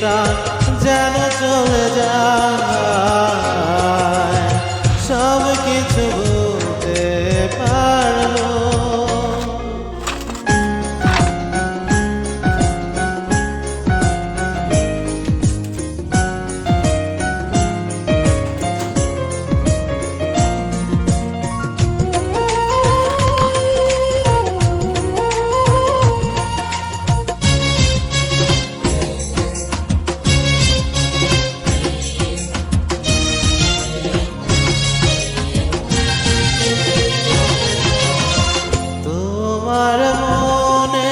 প্রাণ যেন চলে যায়, সব কিছু বলতে পারলো। তোমার মনে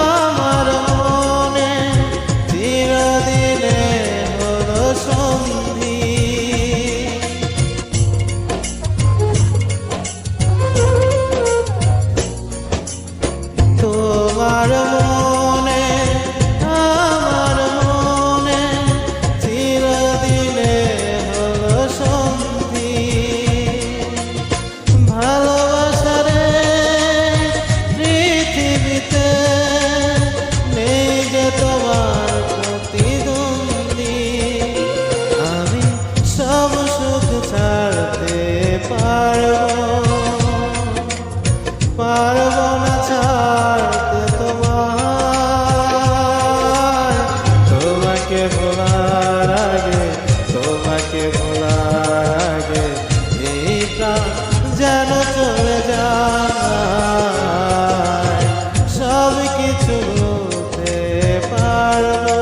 আমার মনে চিরদিনে হলো সন্ধি, তোমার মনে আমার মনে চিরদিনে হলো সন্ধি। ভালোবাসার পৃথিবীতে নেই যে তোমার প্রতিদ্বন্দ্বী, আমি সব সুখ ছাড়তে পারবো না ছাড়তে তোমাকে ভোলার আগে, তোমাকে ভোলার আগে এই প্রাণ যেন চলে যায়, সব কিছু বলতে পারবো।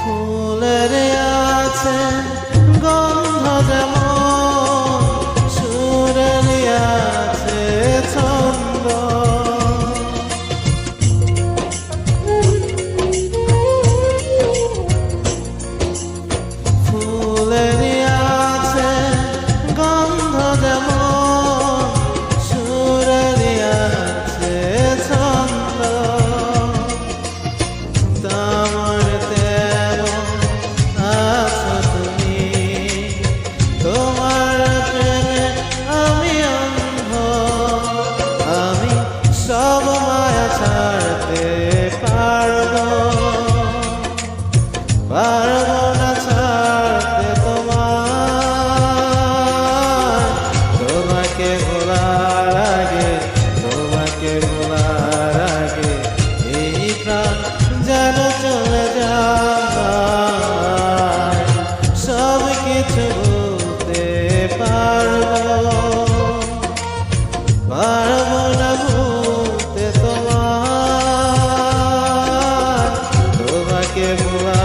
ফুলের আছে গন্ধ যেমন, সুরের আছে ছন্দ, ফুলের আছে গন্ধ যেমন, সুরের আছে ছন্দ, তোমার তোমার প্রেমে আমি অন্ধ, আমি সব মায়া ছাড়তে পারবো না ছাড়তে তোমাকে ভোলার আগে, তোমাকে ভোলার আগে এই প্রাণ যেন চলে যায়, সব কিছু বলতে পারবো না ভুলতে তোমাকে ভোলা